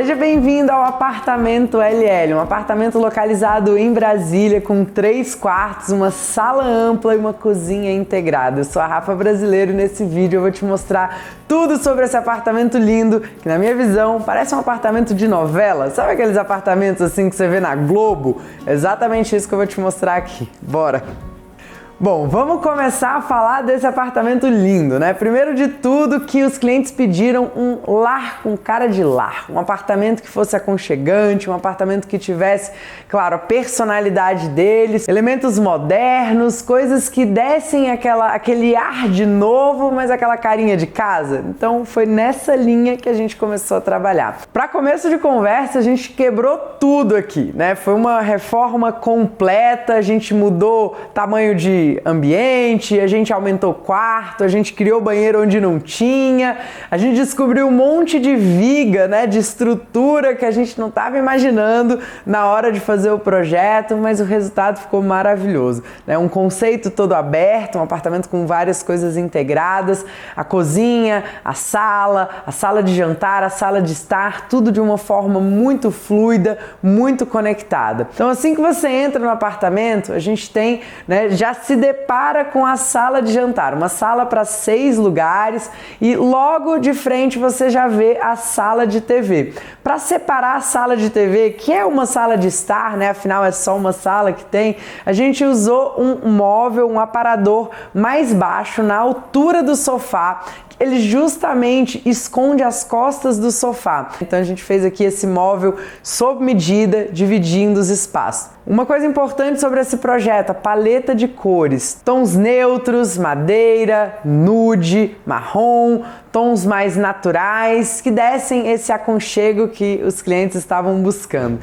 Seja bem-vindo ao apartamento LL, um apartamento localizado em Brasília com 3 quartos, uma sala ampla e uma cozinha integrada. Eu sou a Rafa Brasileiro e nesse vídeo eu vou te mostrar tudo sobre esse apartamento lindo, que na minha visão parece um apartamento de novela. Sabe aqueles apartamentos assim que você vê na Globo? É exatamente isso que eu vou te mostrar aqui. Bora! Bom, vamos começar a falar desse apartamento lindo, né? Primeiro de tudo que os clientes pediram um lar com cara de lar, um apartamento que fosse aconchegante, um apartamento que tivesse, claro, a personalidade deles, elementos modernos, coisas que dessem aquele ar de novo, mas aquela carinha de casa. Então foi nessa linha que a gente começou a trabalhar. Para começo de conversa, a gente quebrou tudo aqui, né? Foi uma reforma completa, a gente mudou tamanho de ambiente, a gente aumentou quarto, a gente criou banheiro onde não tinha, a gente descobriu um monte de viga, né, de estrutura que a gente não estava imaginando na hora de fazer o projeto, mas o resultado ficou maravilhoso, né? Um conceito todo aberto, um apartamento com várias coisas integradas, a cozinha, a sala de jantar, a sala de estar, tudo de uma forma muito fluida, muito conectada. Então assim que você entra no apartamento, a gente tem, né, já se depara com a sala de jantar, uma sala para 6 lugares e logo de frente você já vê a sala de TV. Para separar a sala de TV, que é uma sala de estar, né? Afinal é só uma sala que tem, a gente usou um móvel, um aparador mais baixo na altura do sofá. Ele justamente esconde as costas do sofá. Então a gente fez aqui esse móvel sob medida, dividindo os espaços. Uma coisa importante sobre esse projeto, a paleta de cores. Tons neutros, madeira, nude, marrom, tons mais naturais, que dessem esse aconchego que os clientes estavam buscando.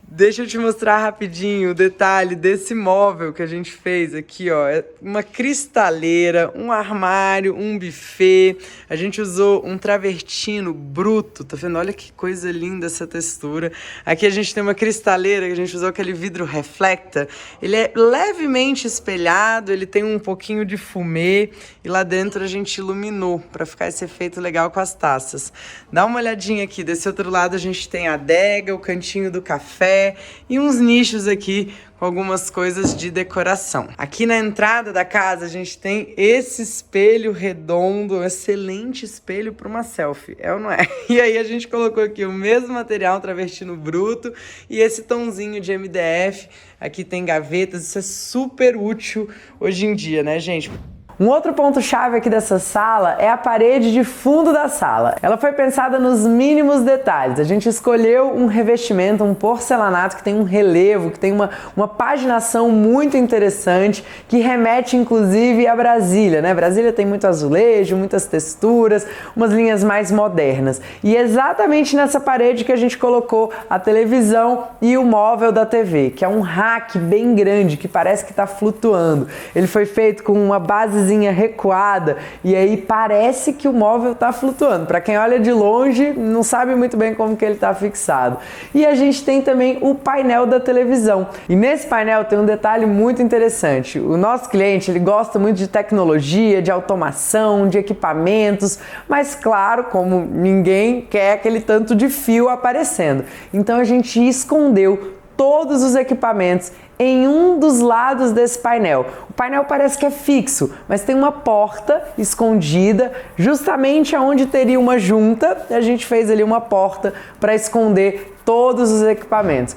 Deixa eu te mostrar rapidinho o detalhe desse móvel que a gente fez aqui, ó. É uma cristaleira, um armário, um buffet. A gente usou um travertino bruto, tá vendo? Olha que coisa linda essa textura. Aqui a gente tem uma cristaleira que a gente usou aquele vidro reflecta. Ele é levemente espelhado, ele tem um pouquinho de fumê e lá dentro a gente iluminou para ficar esse efeito legal com as taças. Dá uma olhadinha aqui, desse outro lado a gente tem a adega, o cantinho do café, e uns nichos aqui com algumas coisas de decoração. Aqui na entrada da casa a gente tem esse espelho redondo, um excelente espelho para uma selfie, é ou não é? E aí a gente colocou aqui o mesmo material, travertino bruto, e esse tonzinho de MDF. Aqui tem gavetas, isso é super útil hoje em dia, né, gente? Um outro ponto-chave aqui dessa sala é a parede de fundo da sala. Ela foi pensada nos mínimos detalhes. A gente escolheu um revestimento, um porcelanato que tem um relevo, que tem uma paginação muito interessante, que remete inclusive a Brasília, né? Brasília tem muito azulejo, muitas texturas, umas linhas mais modernas. E é exatamente nessa parede que a gente colocou a televisão e o móvel da TV, que é um rack bem grande, que parece que está flutuando. Ele foi feito com uma base recuada e aí parece que o móvel está flutuando. Para quem olha de longe, não sabe muito bem como que ele está fixado. E a gente tem também o painel da televisão. E nesse painel tem um detalhe muito interessante. O nosso cliente, ele gosta muito de tecnologia, de automação, de equipamentos, mas claro, como ninguém quer aquele tanto de fio aparecendo. Então a gente escondeu todos os equipamentos em um dos lados desse painel. O painel parece que é fixo, mas tem uma porta escondida justamente onde teria uma junta. A gente fez ali uma porta para esconder todos os equipamentos.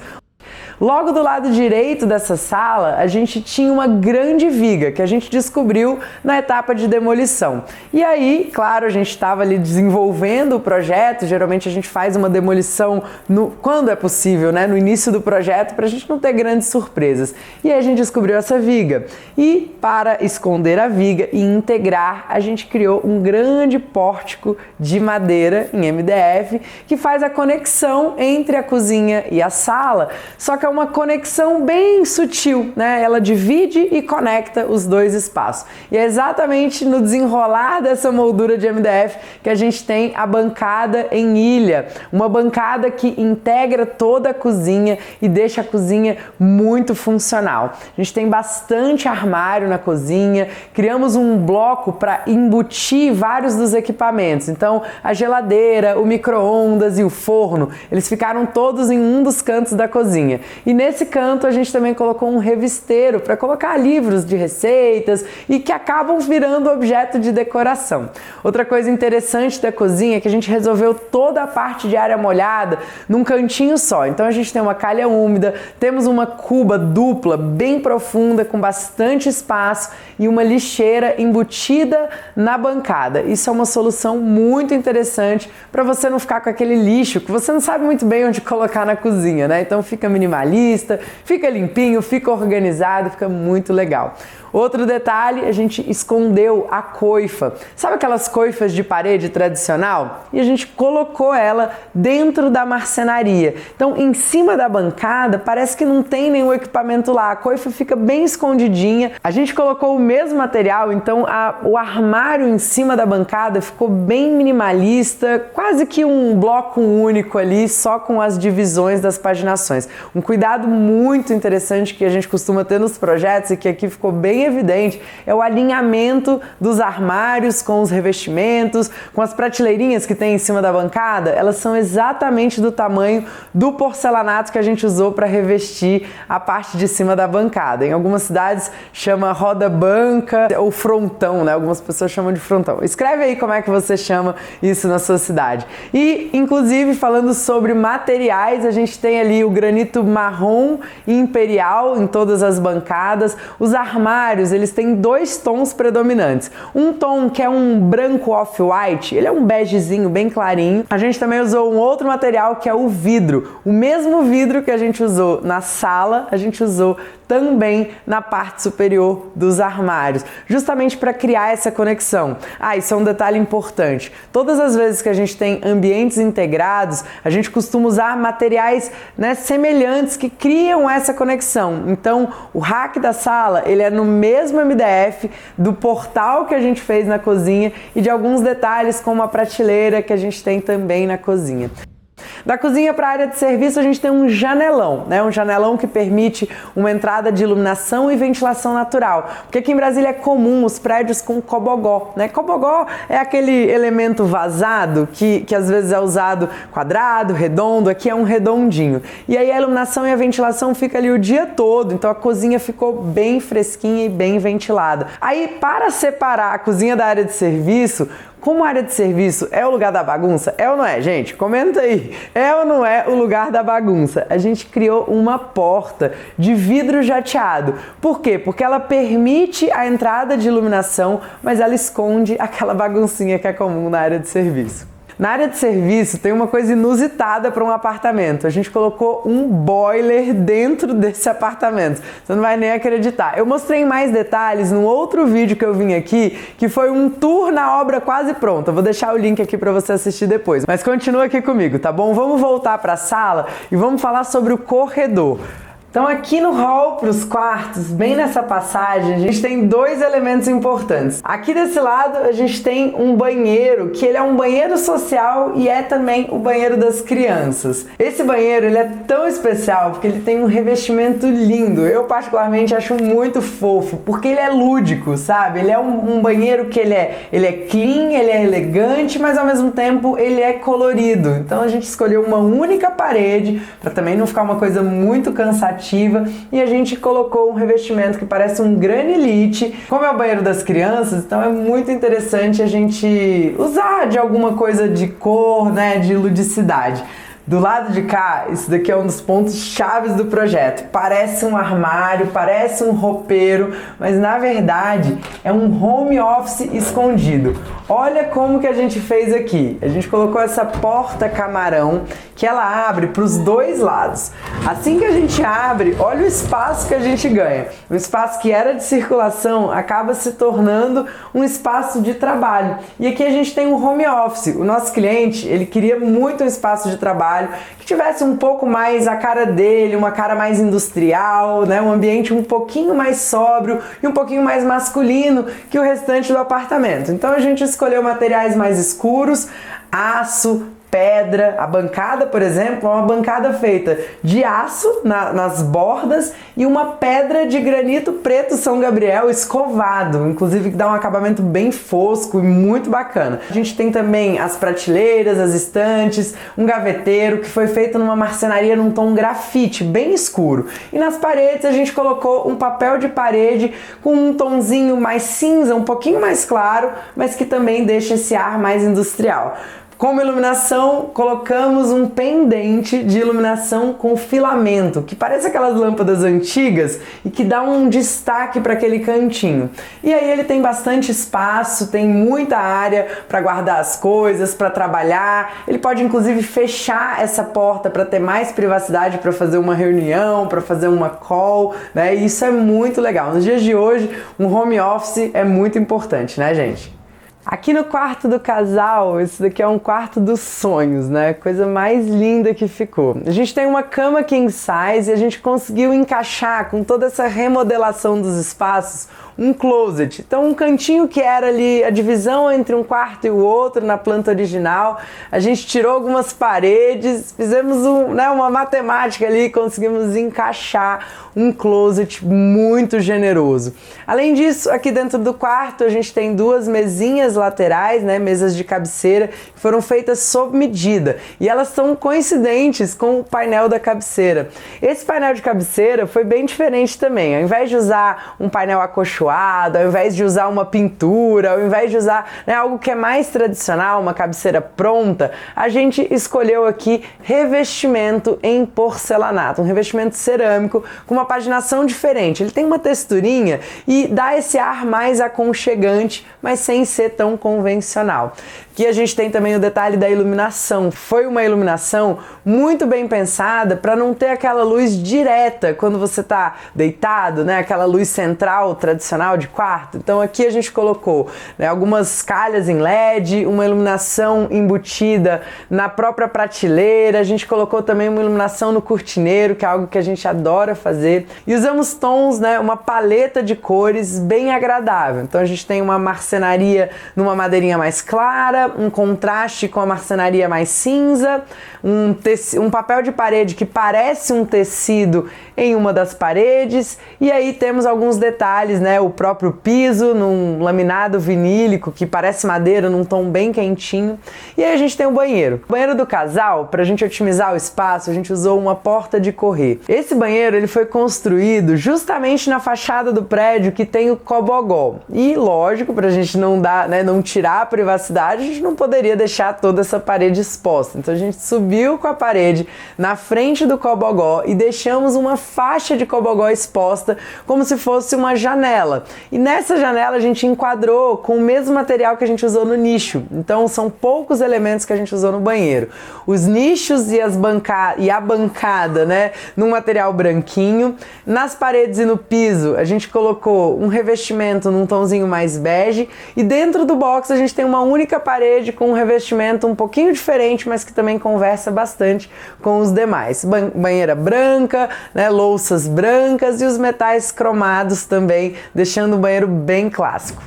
Logo do lado direito dessa sala, a gente tinha uma grande viga que a gente descobriu na etapa de demolição. E aí, claro, a gente estava ali desenvolvendo o projeto, geralmente a gente faz uma demolição quando é possível, né, no início do projeto, para a gente não ter grandes surpresas. E aí a gente descobriu essa viga. E para esconder a viga e integrar, a gente criou um grande pórtico de madeira em MDF que faz a conexão entre a cozinha e a sala. Só que uma conexão bem sutil, né? Ela divide e conecta os dois espaços. E é exatamente no desenrolar dessa moldura de MDF que a gente tem a bancada em ilha, uma bancada que integra toda a cozinha e deixa a cozinha muito funcional. A gente tem bastante armário na cozinha, criamos um bloco para embutir vários dos equipamentos. Então, a geladeira, o micro-ondas e o forno, eles ficaram todos em um dos cantos da cozinha. E nesse canto a gente também colocou um revisteiro para colocar livros de receitas e que acabam virando objeto de decoração. Outra coisa interessante da cozinha é que a gente resolveu toda a parte de área molhada num cantinho só. Então a gente tem uma calha úmida, temos uma cuba dupla bem profunda com bastante espaço e uma lixeira embutida na bancada. Isso é uma solução muito interessante para você não ficar com aquele lixo que você não sabe muito bem onde colocar na cozinha, né? Então fica minimalista, fica limpinho, fica organizado, fica muito legal. Outro detalhe, a gente escondeu a coifa. Sabe aquelas coifas de parede tradicional? E a gente colocou ela dentro da marcenaria. Então, em cima da bancada, parece que não tem nenhum equipamento lá. A coifa fica bem escondidinha. A gente colocou o mesmo material, então o armário em cima da bancada ficou bem minimalista, quase que um bloco único ali, só com as divisões das paginações. Um cuidado muito interessante que a gente costuma ter nos projetos e que aqui ficou bem evidente é o alinhamento dos armários com os revestimentos, com as prateleirinhas que tem em cima da bancada. Elas são exatamente do tamanho do porcelanato que a gente usou para revestir a parte de cima da bancada. Em algumas cidades chama roda-banca ou frontão, né? Algumas pessoas chamam de frontão. Escreve aí como é que você chama isso na sua cidade. E, inclusive, falando sobre materiais, a gente tem ali o granito marrom e imperial em todas as bancadas. Os armários, eles têm dois tons predominantes. Um tom que é um branco off-white, ele é um begezinho bem clarinho. A gente também usou um outro material que é o vidro. O mesmo vidro que a gente usou na sala, a gente usou também na parte superior dos armários, justamente para criar essa conexão. Isso é um detalhe importante. Todas as vezes que a gente tem ambientes integrados, a gente costuma usar materiais, né, semelhantes que criam essa conexão. Então, o rack da sala, ele é no mesmo MDF do portal que a gente fez na cozinha e de alguns detalhes como a prateleira que a gente tem também na cozinha. Da cozinha para a área de serviço a gente tem um janelão, né? Um janelão que permite uma entrada de iluminação e ventilação natural, porque aqui em Brasília é comum os prédios com cobogó, né? Cobogó é aquele elemento vazado que às vezes é usado quadrado, redondo, aqui é um redondinho. E aí a iluminação e a ventilação fica ali o dia todo, então a cozinha ficou bem fresquinha e bem ventilada. Aí, para separar a cozinha da área de serviço, como a área de serviço é o lugar da bagunça, é ou não é, gente? Comenta aí. É ou não é o lugar da bagunça? A gente criou uma porta de vidro jateado. Por quê? Porque ela permite a entrada de iluminação, mas ela esconde aquela baguncinha que é comum na área de serviço. Na área de serviço tem uma coisa inusitada para um apartamento. A gente colocou um boiler dentro desse apartamento. Você não vai nem acreditar. Eu mostrei em mais detalhes num outro vídeo que eu vim aqui, que foi um tour na obra quase pronta. Vou deixar o link aqui para você assistir depois. Mas continua aqui comigo, tá bom? Vamos voltar para a sala e vamos falar sobre o corredor. Então aqui no hall para os quartos, bem nessa passagem, a gente tem dois elementos importantes. Aqui desse lado a gente tem um banheiro, que ele é um banheiro social e é também o banheiro das crianças. Esse banheiro ele é tão especial porque ele tem um revestimento lindo. Eu particularmente acho muito fofo, porque ele é lúdico, sabe? Ele é um banheiro que ele é clean, ele é elegante, mas ao mesmo tempo ele é colorido. Então a gente escolheu uma única parede para também não ficar uma coisa muito cansativa. E a gente colocou um revestimento que parece um granilite. Como é o banheiro das crianças, então é muito interessante a gente usar de alguma coisa de cor, né, de ludicidade. Do lado de cá, isso daqui é um dos pontos chaves do projeto. Parece um armário, parece um roupeiro, mas na verdade é um home office escondido. Olha como que a gente fez aqui. A gente colocou essa porta camarão que ela abre para os dois lados. Assim que a gente abre, olha o espaço que a gente ganha. O espaço que era de circulação acaba se tornando um espaço de trabalho. E aqui a gente tem um home office. O nosso cliente, ele queria muito um espaço de trabalho que tivesse um pouco mais a cara dele, uma cara mais industrial, né? Um ambiente um pouquinho mais sóbrio e um pouquinho mais masculino que o restante do apartamento. Então a gente escolheu materiais mais escuros, aço, pedra. A bancada, por exemplo, é uma bancada feita de aço nas bordas e uma pedra de granito preto São Gabriel escovado, inclusive que dá um acabamento bem fosco e muito bacana. A gente tem também as prateleiras, as estantes, um gaveteiro que foi feito numa marcenaria num tom grafite, bem escuro. E nas paredes a gente colocou um papel de parede com um tonzinho mais cinza, um pouquinho mais claro, mas que também deixa esse ar mais industrial. Como iluminação, colocamos um pendente de iluminação com filamento, que parece aquelas lâmpadas antigas e que dá um destaque para aquele cantinho. E aí ele tem bastante espaço, tem muita área para guardar as coisas, para trabalhar. Ele pode inclusive fechar essa porta para ter mais privacidade para fazer uma reunião, para fazer uma call, né? E isso é muito legal. Nos dias de hoje, um home office é muito importante, né, gente? Aqui no quarto do casal, esse daqui é um quarto dos sonhos, né? Coisa mais linda que ficou. A gente tem uma cama king size e a gente conseguiu encaixar com toda essa remodelação dos espaços um closet. Então um cantinho que era ali a divisão entre um quarto e o outro na planta original, a gente tirou algumas paredes, fizemos uma matemática ali e conseguimos encaixar um closet muito generoso. Além disso, aqui dentro do quarto a gente tem duas mesinhas laterais, né, mesas de cabeceira, que foram feitas sob medida e elas são coincidentes com o painel da cabeceira. Esse painel de cabeceira foi bem diferente também. Ao invés de usar um painel acolchoado, ao invés de usar uma pintura, ao invés de usar algo que é mais tradicional, uma cabeceira pronta, a gente escolheu aqui revestimento em porcelanato, um revestimento cerâmico com uma paginação diferente. Ele tem uma texturinha e dá esse ar mais aconchegante, mas sem ser tão convencional. Aqui a gente tem também o detalhe da iluminação. Foi uma iluminação muito bem pensada para não ter aquela luz direta quando você está deitado, né? Aquela luz central tradicional de quarto. Então aqui a gente colocou algumas calhas em LED, uma iluminação embutida na própria prateleira. A gente colocou também uma iluminação no cortineiro, que é algo que a gente adora fazer. E usamos tons, uma paleta de cores bem agradável. Então a gente tem uma marcenaria numa madeirinha mais clara, um contraste com a marcenaria mais cinza, um papel de parede que parece um tecido em uma das paredes, e aí temos alguns detalhes, o próprio piso num laminado vinílico que parece madeira num tom bem quentinho, e aí a gente tem o banheiro. O banheiro do casal, para a gente otimizar o espaço, a gente usou uma porta de correr. Esse banheiro ele foi construído justamente na fachada do prédio que tem o cobogó, e lógico, para a gente não tirar a privacidade, a gente não poderia deixar toda essa parede exposta. Então a gente subiu com a parede na frente do cobogó e deixamos uma faixa de cobogó exposta como se fosse uma janela. E nessa janela a gente enquadrou com o mesmo material que a gente usou no nicho. Então são poucos elementos que a gente usou no banheiro. Os nichos e a bancada, num material branquinho. Nas paredes e no piso a gente colocou um revestimento num tomzinho mais bege, e dentro do box a gente tem uma única parede com um revestimento um pouquinho diferente, mas que também conversa bastante com os demais. Banheira branca, louças brancas e os metais cromados também, deixando o banheiro bem clássico.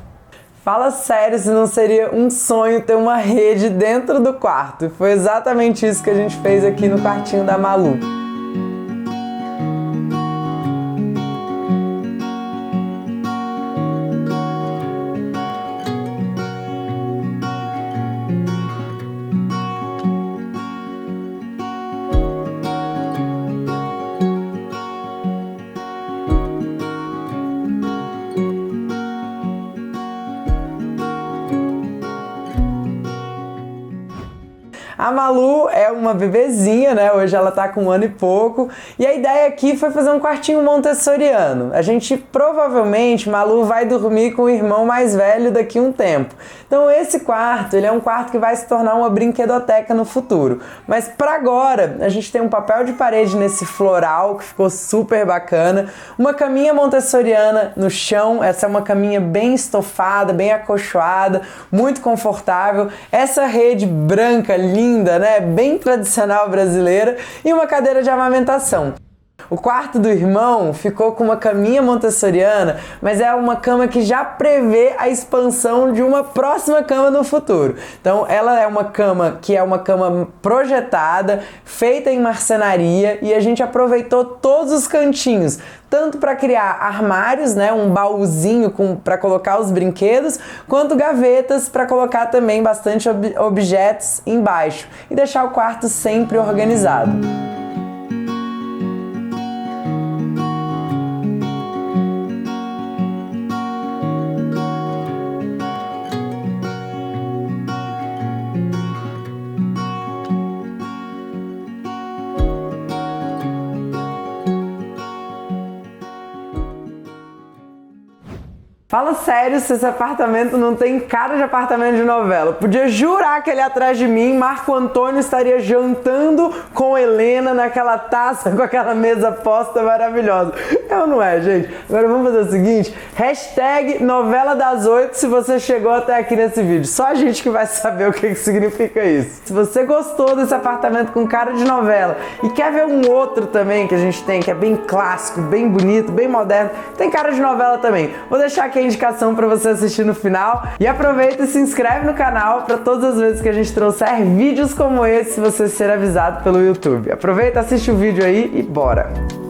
Fala sério se não seria um sonho ter uma rede dentro do quarto. Foi exatamente isso que a gente fez aqui no quartinho da Malu. A Malu é uma bebezinha, né? Hoje ela tá com 1 ano e pouco. E a ideia aqui foi fazer um quartinho montessoriano. A gente provavelmente, Malu vai dormir com o irmão mais velho daqui a um tempo. Então esse quarto, ele é um quarto que vai se tornar uma brinquedoteca no futuro. Mas para agora, a gente tem um papel de parede nesse floral que ficou super bacana. Uma caminha montessoriana no chão. Essa é uma caminha bem estofada, bem acolchoada, muito confortável. Essa rede branca, linda, né? Bem tradicional brasileira. E uma cadeira de amamentação. O quarto do irmão ficou com uma caminha montessoriana, mas é uma cama que já prevê a expansão de uma próxima cama no futuro. Então ela é uma cama que é uma cama projetada, feita em marcenaria, e a gente aproveitou todos os cantinhos, tanto para criar armários, né, um baúzinho para colocar os brinquedos, quanto gavetas para colocar também bastante objetos embaixo e deixar o quarto sempre organizado. Fala sério se esse apartamento não tem cara de apartamento de novela. Podia jurar que ele atrás de mim, Marco Antônio estaria jantando com Helena naquela taça, com aquela mesa posta maravilhosa. É ou não é, gente? Agora vamos fazer o seguinte, hashtag novela das 8 se você chegou até aqui nesse vídeo. Só a gente que vai saber o que significa isso. Se você gostou desse apartamento com cara de novela e quer ver um outro também que a gente tem, que é bem clássico, bem bonito, bem moderno, tem cara de novela também. Vou deixar aqui a indicação para você assistir no final e aproveita e se inscreve no canal para todas as vezes que a gente trouxer vídeos como esse você ser avisado pelo YouTube. Aproveita, assiste o vídeo aí e bora!